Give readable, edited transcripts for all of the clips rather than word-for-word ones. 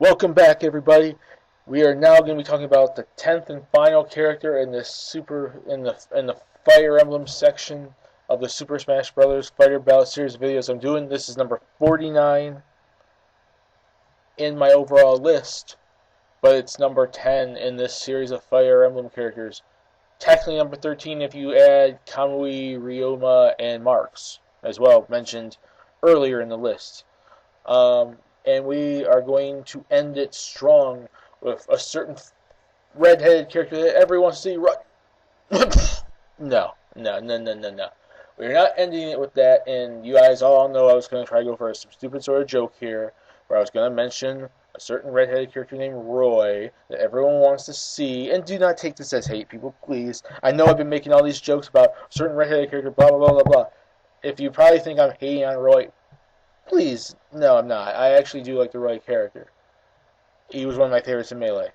Welcome back, everybody. We are now going to be talking about the 10th and final character in the Fire Emblem section of the Super Smash Bros. Fighter Ballot series of videos I'm doing. This is number 49 in my overall list, but it's number 10 in this series of Fire Emblem characters. Technically number 13 if you add Kamui, Ryoma, and Marks as well, mentioned earlier in the list. And we are going to end it strong with a certain red-headed character that everyone wants to see run. No. We're not ending it with that, and you guys all know I was going to try to go for some stupid sort of joke here, where I was going to mention a certain red-headed character named Roy that everyone wants to see, and do not take this as hate, people, please. I know I've been making all these jokes about a certain red-headed character, blah, blah, blah, blah, blah. If you probably think I'm hating on Roy, please, no, I'm not. I actually do like the Roy character. He was one of my favorites in Melee.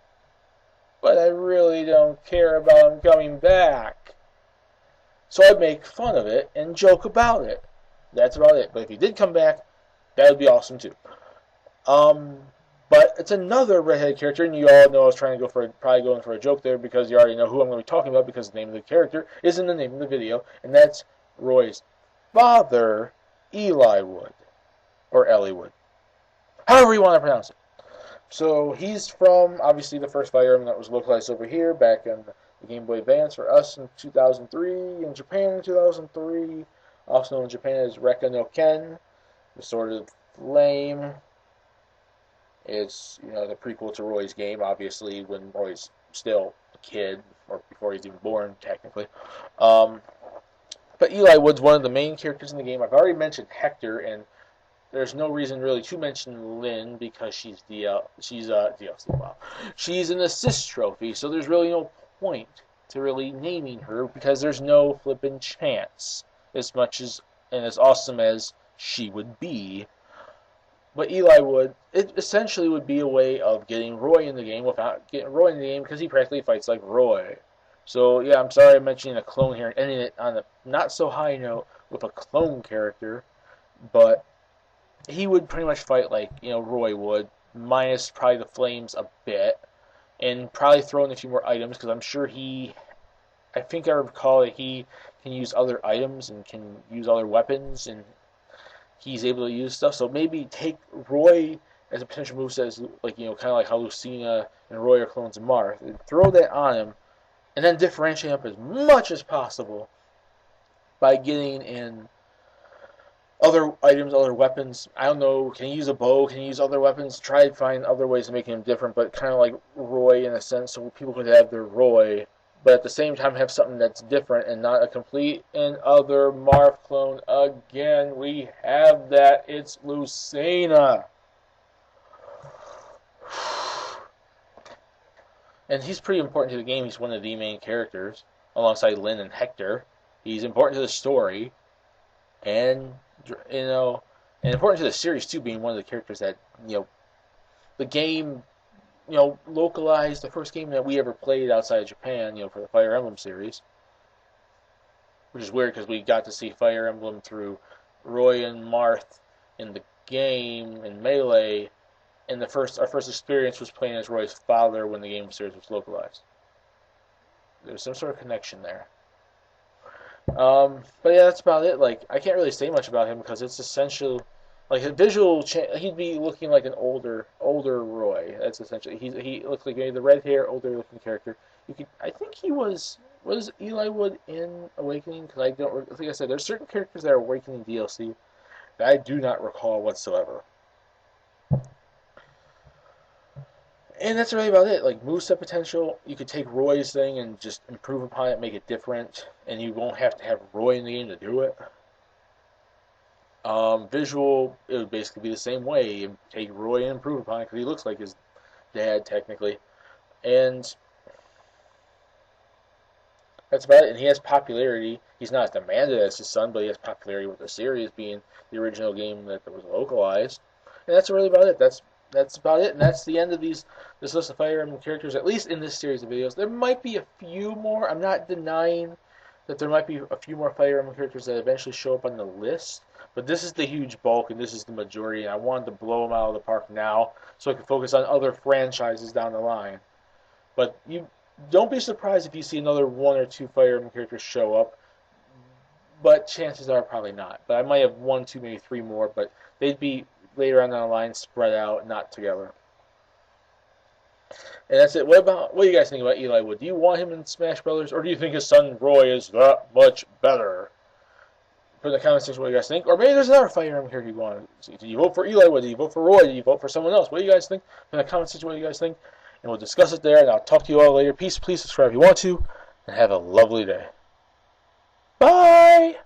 But I really don't care about him coming back. So I make fun of it and joke about it. That's about it. But if he did come back, that would be awesome too. But it's another redheaded character, and you all know I was trying to probably going for a joke there because you already know who I'm going to be talking about because the name of the character is in the name of the video, and that's Roy's father, Eliwood. Or Eliwood. However you want to pronounce it. So he's from, obviously, the first Fire Emblem that was localized over here back in the Game Boy Advance for us in 2003, in Japan in 2003, also known in Japan as Rekka no Ken, the Sword of Flame. It's, the prequel to Roy's game, obviously, when Roy's still a kid, or before he's even born, technically. But Eliwood's one of the main characters in the game. I've already mentioned Hector, and there's no reason really to mention Lynn because she's DLC. Wow, she's an assist trophy, so there's really no point to really naming her because there's no flippin' chance. As much as and as awesome as she would be, but Eliwood, it essentially would be a way of getting Roy in the game without getting Roy in the game because he practically fights like Roy. So yeah, I'm sorry I'm mentioning a clone here and ending it on a not so high note with a clone character, but he would pretty much fight like, Roy would, minus probably the flames a bit, and probably throw in a few more items, because I'm sure I think I recall that he can use other items and can use other weapons, and he's able to use stuff, so maybe take Roy as a potential moveset, as, like, kind of like how Lucina and Roy are clones of Marth, and throw that on him, and then differentiate up as much as possible by getting in other items, other weapons. I don't know, can he use a bow? Can he use other weapons? Try to find other ways of making him different, but kind of like Roy in a sense, so people could have their Roy, but at the same time have something that's different and not a complete and other Marth clone. Again, we have that. It's Lucina. And he's pretty important to the game. He's one of the main characters, alongside Lynn and Hector. He's important to the story, and important to the series too, being one of the characters that, the game, localized, the first game that we ever played outside of Japan, for the Fire Emblem series. Which is weird because we got to see Fire Emblem through Roy and Marth in the game, in Melee, and our first experience was playing as Roy's father when the game series was localized. There's some sort of connection there. But yeah, that's about it. Like, I can't really say much about him because it's essential. Like, a visual he'd be looking like an older Roy. That's essentially he looks like maybe the red hair, older looking character. I think he was Eliwood in Awakening, because I don't. Like I said, there's certain characters that are Awakening DLC that I do not recall whatsoever. And that's really about it. Like, moveset potential, you could take Roy's thing and just improve upon it, make it different, and you won't have to have Roy in the game to do it. Visual, it would basically be the same way. You take Roy and improve upon it, because he looks like his dad, technically. And that's about it. And he has popularity. He's not as demanded as his son, but he has popularity with the series, being the original game that was localized. And that's really about it. That's about it, and that's the end of this list of Fire Emblem characters, at least in this series of videos. There might be a few more. I'm not denying that there might be a few more Fire Emblem characters that eventually show up on the list, But this is the huge bulk, and this is the majority, and I wanted to blow them out of the park now so I can focus on other franchises down the line. But you don't be surprised if you see another one or two Fire Emblem characters show up, but chances are probably not. But I might have one, two, maybe three more, but they'd be later on down the line, spread out, not together. And that's it. What do you guys think about Eliwood? Do you want him in Smash Brothers, or do you think his son Roy is that much better? Put in the comment section what you guys think. Or maybe there's another Fire Emblem character you want to see. Do you vote for Eliwood? Do you vote for Roy? Do you vote for someone else? What do you guys think? Put in the comment section what you guys think. And we'll discuss it there, and I'll talk to you all later. Peace, please subscribe if you want to, and have a lovely day. Bye!